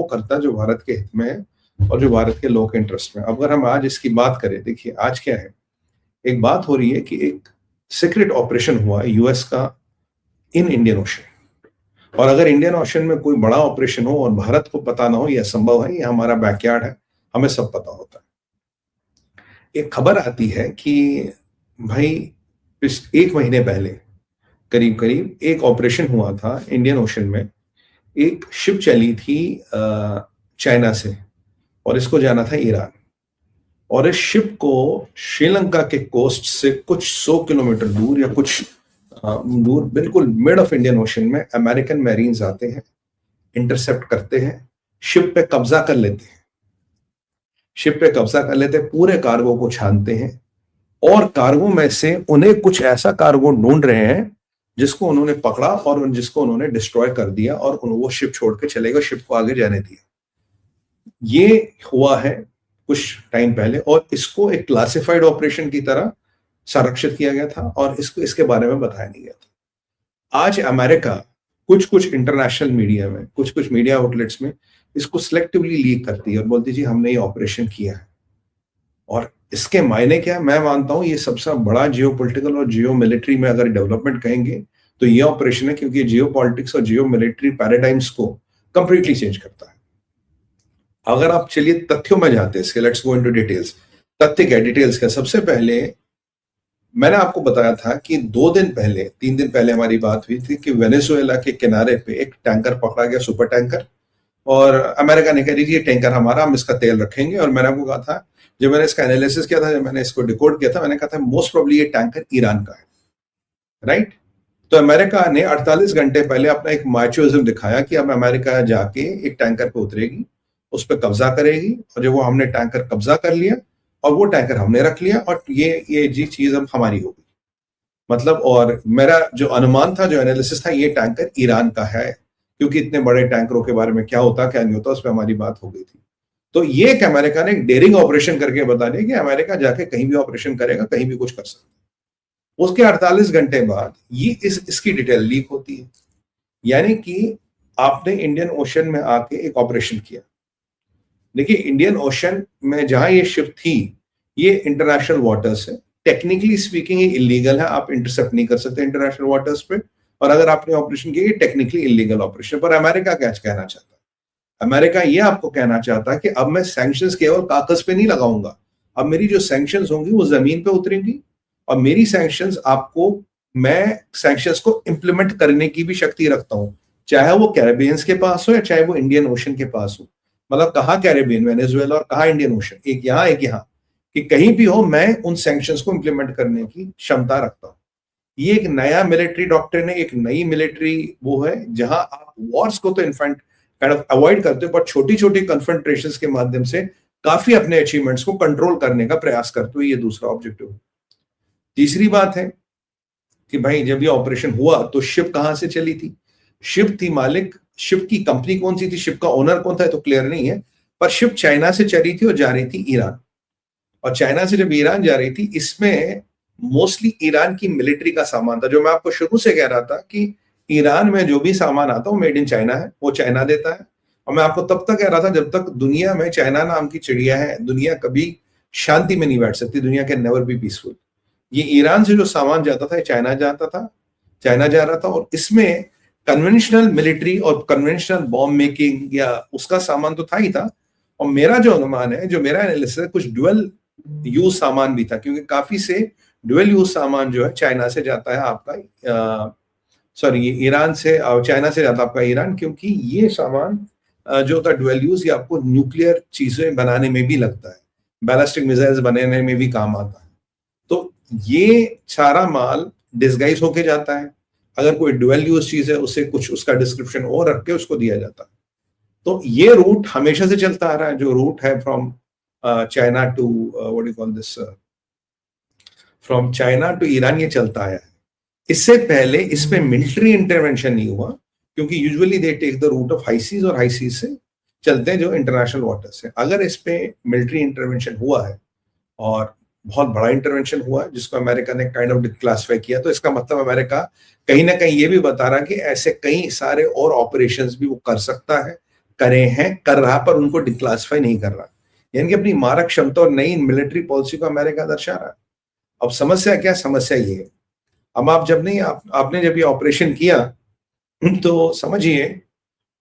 वो करता है जो भारत के हित में है और जो भारत के लोगों के इंटरेस्ट में। अगर हम आज इसकी बात करें, देखिए आज क्या है, एक बात हो रही है कि एक सीक्रेट ऑपरेशन हुआ है यूएस का इन इंडियन ओशन, और अगर इंडियन ओशन में कोई बड़ा ऑपरेशन हो और भारत को पता ना हो, यह असंभव है, ये हमारा बैकयार्ड है, हमें सब पता होता है। एक खबर आती है कि भाई एक महीने पहले करीब करीब एक ऑपरेशन हुआ था इंडियन ओशन में। एक शिप चली थी चाइना से और इसको जाना था ईरान, और इस शिप को श्रीलंका के कोस्ट से कुछ 100 किलोमीटर दूर या कुछ दूर, बिल्कुल मिड ऑफ इंडियन ओशन में अमेरिकन मैरीन्स आते हैं, इंटरसेप्ट करते हैं, शिप पे कब्जा कर लेते हैं, पूरे कार्गो को छानते हैं, और कार्गो में से उन्हें कुछ ऐसा कार्गो ढूंढ रहे हैं जिसको उन्होंने पकड़ा और जिसको उन्होंने डिस्ट्रॉय कर दिया, और वो शिप छोड़ के चले गए, शिप को आगे जाने दिया। ये हुआ है कुछ टाइम पहले, और इसको एक क्लासिफाइड ऑपरेशन की तरह संरक्षित किया गया था और इसको इसके बारे में बताया नहीं गया था। आज अमेरिका कुछ इंटरनेशनल मीडिया में, कुछ मीडिया आउटलेट्स में इसको सिलेक्टिवली लीक करती है और बोलती है जी हमने ये ऑपरेशन किया है। और इसके मायने क्या है? मैं मानता हूं ये सबसे बड़ा जियोपॉलिटिकल और जियो मिलिट्री में अगर डेवलपमेंट कहेंगे तो ये ऑपरेशन है, क्योंकि जियो पॉलिटिक्स और जियो मिलिट्री पैराडाइम्स को कंप्लीटली चेंज करता है। अगर आप चलिए तथ्यों में जाते हैं, लेट्स गो इनटू डिटेल्स। तथ्य क्या, डिटेल्स क्या? सबसे पहले मैंने आपको बताया था कि 3 दिन पहले हमारी बात हुई थी कि वेनेजुएला के किनारे पे एक टैंकर पकड़ा गया, सुपर टैंकर, और अमेरिका ने कह दी ये टैंकर हमारा, हम इसका तेल रखेंगे। और मैंने आपको कहा था, जब मैंने इसका एनालिसिस किया था, जब मैंने इसको डिकोड किया था, मैंने कहा था मोस्ट प्रोबेबली ये टैंकर ईरान का है, राइट? तो अमेरिका ने 48 घंटे पहले अपना एक माचोइज्म दिखाया कि अब अमेरिका जाके एक टैंकर पे उतरेगी, उस पर कब्जा करेगी, और जब वो हमने टैंकर कब्जा कर लिया और वो टैंकर हमने रख लिया, और ये जी चीज अब हमारी हो गई, मतलब। और मेरा जो अनुमान था, जो एनालिसिस था, ये टैंकर ईरान का है, क्योंकि इतने बड़े टैंकरों के बारे में क्या होता क्या नहीं होता उस पर हमारी बात हो गई थी। तो ये एक अमेरिका ने एक डेयरिंग ऑपरेशन करके बता दिया कि अमेरिका जाके कहीं भी ऑपरेशन करेगा, कहीं भी कुछ कर सकता है। उसके 48 घंटे बाद ये इसकी डिटेल लीक होती है, यानी कि आपने इंडियन ओशन में आके एक ऑपरेशन किया। देखिए, इंडियन ओशन में जहां ये शिप थी, ये इंटरनेशनल वाटर्स है, टेक्निकली स्पीकिंग ये इलीगल है, आप इंटरसेप्ट नहीं कर सकते इंटरनेशनल वाटर्स पे, और अगर आपने ऑपरेशन किया, ये टेक्निकली इलीगल ऑपरेशन। पर अमेरिका क्या कहना चाहता है? अमेरिका ये आपको कहना चाहता है कि अब मैं सैंक्शंस केवल कागज पे नहीं लगाऊंगा, अब मेरी जो सैंक्शंस होंगी वो जमीन पे उतरेंगी, और मेरी सैंक्शंस मैं सैंक्शंस को इंप्लीमेंट करने की भी शक्ति रखता हूं, चाहे वो कैरेबियंस के पास हो या चाहे वो इंडियन ओशन के पास हो। मतलब कहा कैरेबियन, वेनेजुएला, और कहा इंडियन ओशन, एक यहाँ, कि कहीं भी हो मैं उन सैंक्शंस को इंप्लीमेंट करने की क्षमता रखता हूं। ये एक नया मिलिट्री डॉक्ट्रिन है, एक नई मिलिट्री वो है, जहां आप वॉर्स को तो इनफैक्ट काइंड ऑफ अवॉइड करते हो, पर छोटी छोटी कन्फ्रंट्रेशंस के माध्यम से काफी अपने अचीवमेंट्स को कंट्रोल करने का प्रयास करते हो। ये दूसरा ऑब्जेक्टिव। तीसरी बात है कि भाई जब ये ऑपरेशन हुआ तो शिप कहां से चली थी? शिप थी मालिक, शिप की कंपनी कौन सी थी, शिप का ओनर कौन था, तो क्लियर नहीं है, पर शिप चाइना से चली थी और जा रही थी ईरान। और चाइना से जब ईरान जा रही थी, इसमें मोस्टली ईरान की मिलिट्री का सामान था। जो मैं आपको शुरू से कह रहा था कि ईरान में जो भी सामान आता है वो मेड इन चाइना है, वो चाइना देता है। और मैं आपको तब तक कह रहा था जब तक दुनिया में चाइना नाम की चिड़िया है, दुनिया कभी शांति में नहीं बैठ सकती, दुनिया कैन नेवर बी पीसफुल। ये ईरान से जो सामान जाता था, चाइना जाता था, चाइना जा रहा था, और इसमें कन्वेंशनल मिलिट्री और कन्वेंशनल बॉम्ब मेकिंग या उसका सामान तो था ही था। और मेरा जो अनुमान है, जो मेरा एनालिसिस है, कुछ ड्यूअल यूज सामान भी था, क्योंकि काफी से ड्यूअल यूज सामान जो है चाइना से जाता है आपका, सॉरी ईरान से, चाइना से जाता है आपका ईरान, क्योंकि ये सामान जो होता है ड्यूअल यूज, ये आपको न्यूक्लियर चीजें बनाने में भी लगता है, बैलिस्टिक मिसाइल्स बनाने में भी काम आता है। तो ये सारा माल डिस्गाइज होके जाता है, अगर कोई ड्यूअल यूज चीज है उसे कुछ उसका डिस्क्रिप्शन और रख के उसको दिया जाता है। तो ये रूट हमेशा से चलता आ रहा है, जो रूट है from China to what you call this, from China to Iran, ये चलता आया है। इससे पहले इस पे मिलिट्री इंटरवेंशन नहीं हुआ, क्योंकि usually they take the route of high seas, और हाई सीज से चलते हैं जो इंटरनेशनल वाटर्स है। अगर इस पे मिलिट्री इंटरवेंशन हुआ है और बहुत बड़ा इंटरवेंशन हुआ है जिसको अमेरिका ने काइंड ऑफ डिक्लासिफाई किया, तो इसका मतलब अमेरिका कहीं ना कहीं ये भी बता रहा है कि ऐसे कई सारे और ऑपरेशंस भी वो कर सकता है करे हैं, कर रहा, पर उनको डिक्लासिफाई नहीं कर रहा। यानी कि अपनी मारक क्षमता और नई मिलिट्री पॉलिसी को अमेरिका दर्शा रहा है। अब समस्या क्या, समस्या ये है, अब आप जब नहीं आपने जब ये ऑपरेशन किया तो समझिए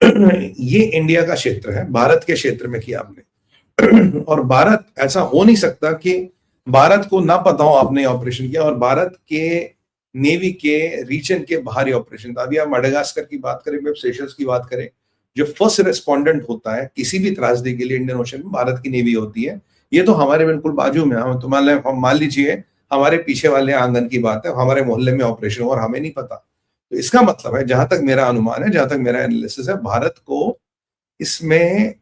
ये इंडिया का क्षेत्र है, भारत के क्षेत्र में किया आपने और भारत, ऐसा हो नहीं सकता कि भारत को ना पता हो आपने ऑपरेशन किया और भारत के नेवी के रीजन के बाहरी ऑपरेशन था। अभी आप मडागास्कर की बात करें, सेशल्स की बात करें, जो फर्स्ट रेस्पोंडेंट होता है किसी भी त्रासदी के लिए इंडियन ओशन में, भारत की नेवी होती है। ये तो हमारे बिल्कुल बाजू में, हम तो मान लीजिए हमारे पीछे वाले आंगन की बात है, हमारे मोहल्ले में ऑपरेशन हो और हमें नहीं पता। तो इसका मतलब है, जहां तक मेरा अनुमान है, जहां तक मेरा एनालिसिस है, भारत को इसमें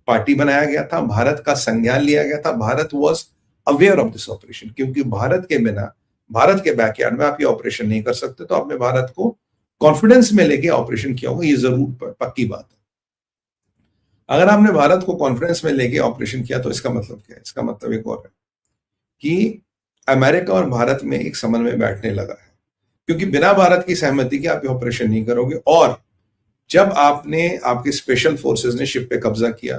पार्टी बनाया गया था, भारत का संज्ञान लिया गया था, Bharat was aware of this operation, क्योंकि भारत के बिना, भारत के बैकयार्ड में आप ये ऑपरेशन नहीं कर सकते। तो आपने भारत को कॉन्फिडेंस में लेके ऑपरेशन किया होगा, ये जरूर पक्की बात है। अगर आपने भारत को कॉन्फिडेंस में लेके ऑपरेशन किया तो इसका मतलब क्या है? इसका मतलब एक और है कि अमेरिका और भारत में एक समन्वय बैठने लगा है, क्योंकि बिना भारत की सहमति के आप ये ऑपरेशन नहीं करोगे। और जब आपने, आपके स्पेशल फोर्सेस ने शिप पे कब्जा किया,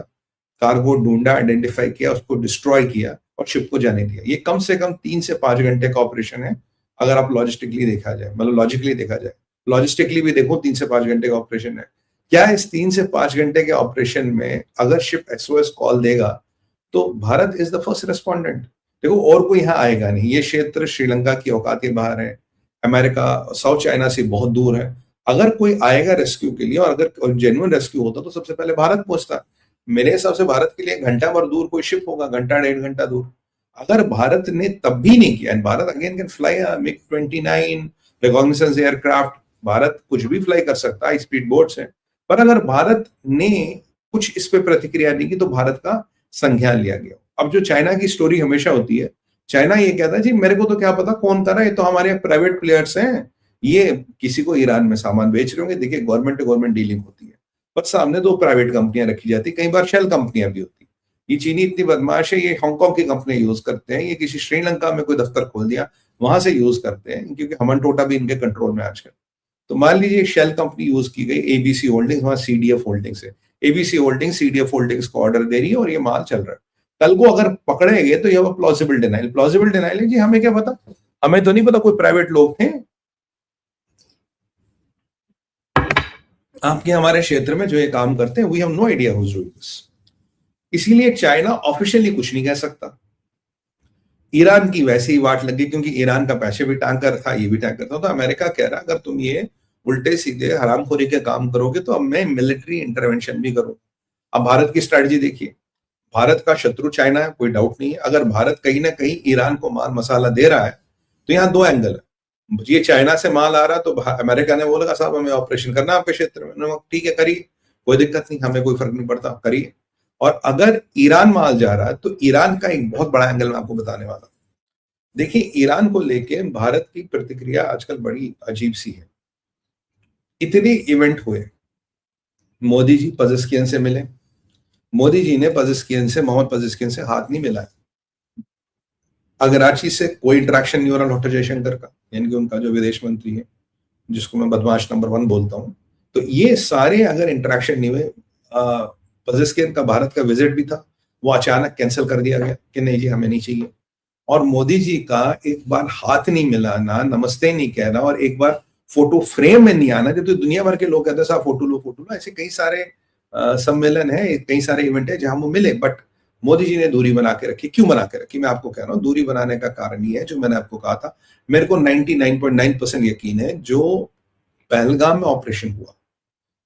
कार्गो ढूंढा, आइडेंटिफाई किया, उसको डिस्ट्रॉय किया और शिप को जाने दिया, ये कम से कम 3 से 5 घंटे का ऑपरेशन है। अगर आप लॉजिस्टिकली देखा जाए, मतलब लॉजिकली देखा जाए, लॉजिस्टिकली भी देखो, 3 से 5 घंटे का ऑपरेशन है। क्या इस 3 से 5 घंटे के ऑपरेशन में अगर शिप एसओएस कॉल देगा तो Bharat is the first respondent. देखो, और कोई यहाँ आएगा नहीं, ये क्षेत्र श्रीलंका की औकात के बाहर है, अमेरिका साउथ चाइना से बहुत दूर है। अगर कोई आएगा रेस्क्यू के लिए, और अगर जेन्युइन रेस्क्यू होता तो सबसे पहले भारत पहुंचता। मेरे हिसाब से भारत के लिए घंटा भर दूर कोई शिप होगा, घंटा 1.5 घंटा दूर। अगर भारत ने तब भी नहीं किया, and Bharat again can fly MiG-29 reconnaissance aircraft, Bharat कुछ भी फ्लाई कर सकता है, स्पीड बोट्स हैं, पर अगर भारत ने कुछ इस पे प्रतिक्रिया नहीं की तो भारत का संज्ञान लिया गया। अब जो चाइना की स्टोरी हमेशा होती है, चाइना ये कहता है जी मेरे को तो क्या पता कौन कर रहा है, ये तो हमारे प्राइवेट प्लेयर्स हैं, ये किसी को ईरान में सामान बेच रहे होंगे। देखिए, गवर्नमेंट टू गवर्नमेंट डीलिंग होती है, पर सामने 2 प्राइवेट कंपनियां रखी जाती, कई बार शेल कंपनियां भी होती। ये चीनी इतनी बदमाश है, ये हांगकांग की कंपनी यूज करते हैं, ये किसी श्रीलंका में कोई दफ्तर खोल दिया, वहां से यूज करते हैं, क्योंकि हमन टोटा भी इनके कंट्रोल में आजकल। तो मान लीजिए शेल कंपनी यूज की गई, एबीसी होल्डिंग्स, वहां सीडीएफ होल्डिंग्स है, एबीसी होल्डिंग्स सीडीएफ होल्डिंग्स को ऑर्डर दे रही है और ये माल चल रहा है। कल को अगर पकड़े गए तो ये प्लॉजिबल डिनाइल, प्लॉजिबल डिनाइल है जी, हमें क्या पता, हमें तो नहीं पता, कोई प्राइवेट लोग थे आपके हमारे क्षेत्र में जो ये काम करते हैं, we have no idea who is doing this. इसीलिए चाइना ऑफिशियली कुछ नहीं कह सकता। ईरान की वैसे ही वाट लगी, क्योंकि ईरान का पैसे भी टैंकर था, ये भी टैंकर था। तो अमेरिका कह रहा अगर तुम ये उल्टे सीधे हरामखोरी के काम करोगे तो अब मैं मिलिट्री इंटरवेंशन भी करूं। अब भारत की स्ट्रेटजी देखिए, भारत का शत्रु चाइना है, कोई डाउट नहीं है। अगर भारत कहीं ना कहीं ईरान को माल मसाला दे रहा है तो यहाँ 2 एंगल है। ये चाइना से माल आ रहा तो अमेरिका ने बोला साहब हमें ऑपरेशन करना आपके क्षेत्र में, ठीक है करिए, कोई दिक्कत नहीं, हमें कोई फर्क नहीं पड़ता, करिए। और अगर ईरान माल जा रहा है तो ईरान का एक बहुत बड़ा एंगल मैं आपको बताने वाला हूं। देखिए, ईरान को लेके भारत की प्रतिक्रिया आजकल बड़ी अजीब सी है। इतने इवेंट हुए, मोदी जी पजेस्कियन से मिले, मोदी जी ने पजेस्कियन से, मोहम्मद पजेस्कियन से हाथ नहीं मिलाया। अगराची से कोई इंटरेक्शन नहीं हो रहा डॉक्टर जयशंकर का, यानी कि उनका जो विदेश मंत्री है, जिसको मैं बदमाश नंबर 1 बोलता हूं। तो ये सारे अगर इंटरेक्शन नहीं हुए, पजेस्कियन का भारत का विजिट भी था, वो अचानक कैंसिल कर दिया गया कि नहीं जी हमें नहीं चाहिए। और मोदी जी का एक बार हाथ नहीं मिलाना, नमस्ते नहीं कहना, और एक बार फोटो फ्रेम में नहीं आना, जब तो दुनिया भर के लोग कहते हैं साहब फोटो लो फोटो लो, ऐसे कई सारे सम्मेलन है, कई सारे इवेंट है जहां वो मिले, बट मोदी जी ने दूरी बना के रखी। क्यों बना के रखी? मैं आपको कह रहा हूँ, दूरी बनाने का कारण ये है जो मैंने आपको कहा था, मेरे को 99.9% यकीन है जो पहलगाम में ऑपरेशन हुआ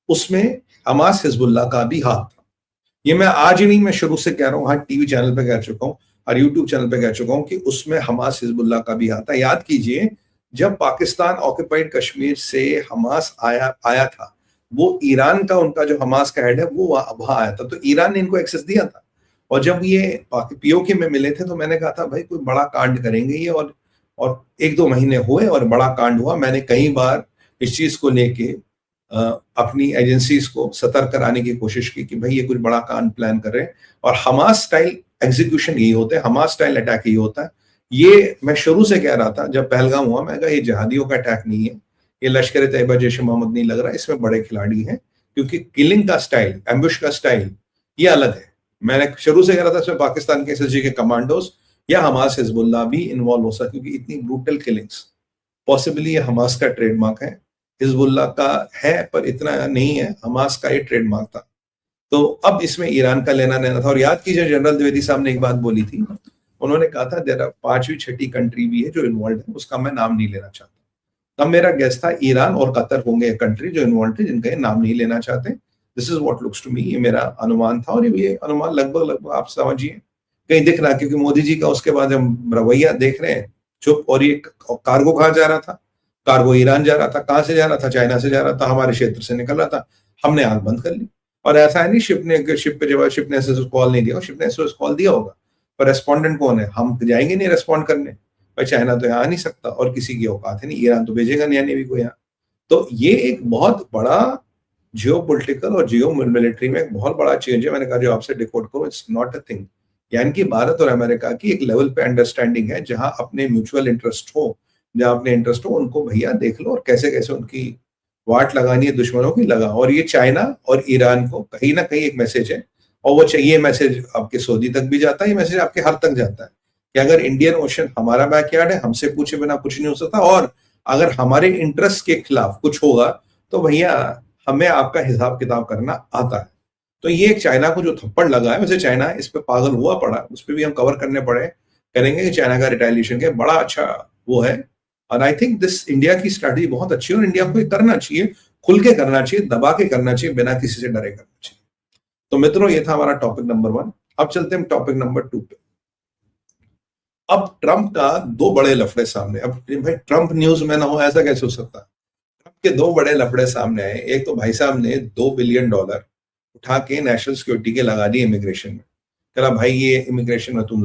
उसमें हमास हिजबुल्लाह का भी हाथ था। ये मैं आज ही नहीं, मैं शुरू से कह रहा हूँ, हाँ टीवी चैनल पे कह चुका हूँ और यूट्यूब चैनल पे कह चुका हूँ कि उसमें हमास हिजबुल्लाह का भी हाथ था। याद कीजिए, जब पाकिस्तान ऑक्यूपाइड कश्मीर से हमास आया था, वो ईरान का, उनका जो हमास का हेड है वो वहां आया था, तो ईरान ने इनको एक्सेस दिया था। और जब ये पीओके में मिले थे तो मैंने कहा था भाई कोई बड़ा कांड करेंगे ये, और 1-2 महीने हुए और बड़ा कांड हुआ। मैंने कई बार इस चीज को लेके अपनी एजेंसीज को सतर्क कराने की कोशिश की कि भाई ये कुछ बड़ा कांड प्लान कर रहे हैं, और हमास स्टाइल एग्जीक्यूशन यही होता है, हमास स्टाइल अटैक यही होता है। ये मैं शुरू से कह रहा था जब पहलगाम हुआ, मैं कहा ये जहादियों का अटैक नहीं है, ये लश्कर तैयबा जैश मोहम्मद नहीं लग रहा, इसमें बड़े खिलाड़ी हैं, क्योंकि किलिंग का स्टाइल, एम्बुश का स्टाइल ये अलग है। मैंने शुरू से कह रहा था इसमें पाकिस्तान के एसएसजी के कमांडोज या हमास हिजबुल्लाह भी इन्वॉल्व हो सकता, क्योंकि इतनी ब्रूटल किलिंग्स पॉसिबली ये हमास का ट्रेडमार्क है, हिजबुल्लाह का है पर इतना नहीं है, हमास का ये ट्रेडमार्क था। तो अब इसमें ईरान का लेना देना था। और याद कीजिए जनरल द्विवेदी साहब ने एक बात बोली थी, उन्होंने कहा था देर पांचवी छठी कंट्री भी है जो इन्वॉल्व है, उसका मैं नाम नहीं लेना चाहता। तब मेरा गेस था ईरान और कतर होंगे कंट्री जो इन्वॉल्व थे, जिनका ये नाम नहीं लेना चाहते। This is what looks to me, ये मेरा अनुमान था और ये अनुमान लगभग आप समझिए कहीं दिख रहा, क्योंकि मोदी जी का उसके बाद हम रवैया देख रहे हैं चुप। और ये कार्गो कहाँ जा रहा था? कार्गो ईरान जा रहा था। कहाँ से जा रहा था? चाइना से जा रहा था, हमारे क्षेत्र से निकल रहा था, हमने आंख बंद कर ली। और ऐसा है नहीं शिप पे जब शिप ने कॉल नहीं दिया, शिप ने कॉल दिया होगा, पर रेस्पोंडेंट कौन है? हम जाएंगे नहीं रेस्पॉन्ड करने भाई, चाइना तो यहाँ आ नहीं सकता और किसी की औकात है नहीं, ईरान तो भेजेगा नहीं नेवी को यहाँ। तो ये एक बहुत बड़ा जियो पॉलिटिकल और जियो मिलिट्री में एक बहुत बड़ा चेंज है। मैंने कहा जो आपसे डिकोड करो, इट्स नॉट अ थिंग। यानी कि भारत और अमेरिका की एक लेवल पे अंडरस्टैंडिंग है, जहां अपने म्यूचुअल इंटरेस्ट हो, जहां अपने इंटरेस्ट हो, उनको भैया देख लो और कैसे कैसे उनकी वाट लगानी है दुश्मनों की लगा। और ये चाइना और ईरान को कहीं ना कहीं एक मैसेज है, और वो ये मैसेज आपके सऊदी तक भी जाता है, ये मैसेज आपके हर तक जाता है कि अगर इंडियन ओशन हमारा बैकयार्ड है, हमसे पूछे बिना कुछ नहीं हो सकता, और अगर हमारे इंटरेस्ट के खिलाफ कुछ होगा तो भैया हमें आपका हिसाब किताब करना आता है। तो ये एक चाइना को जो थप्पड़ लगा है, वैसे चाइना इस पे पागल हुआ पड़ा, उस पर भी हम कवर करने पड़े करेंगे कि चाइना का रिटेलिएशन के बड़ा अच्छा वो है। और आई थिंक दिस इंडिया की स्ट्रैटेजी बहुत अच्छी है और इंडिया को ये करना चाहिए, खुल के करना चाहिए, दबा के करना चाहिए, बिना किसी से डरे करना चाहिए। तो मित्रों ये था हमारा टॉपिक नंबर 1। अब चलते हैं टॉपिक नंबर 2 पे। अब ट्रंप का दो बड़े लफड़े सामने। अब भाई ट्रंप न्यूज में ना हो ऐसा कैसे हो सकता है? ट्रंप के दो बड़े लफड़े सामने आए। एक तो भाई साहब ने $2 बिलियन उठा के नेशनल सिक्योरिटी के लगा दिए इमिग्रेशन में। कहा भाई ये इमिग्रेशन में तुम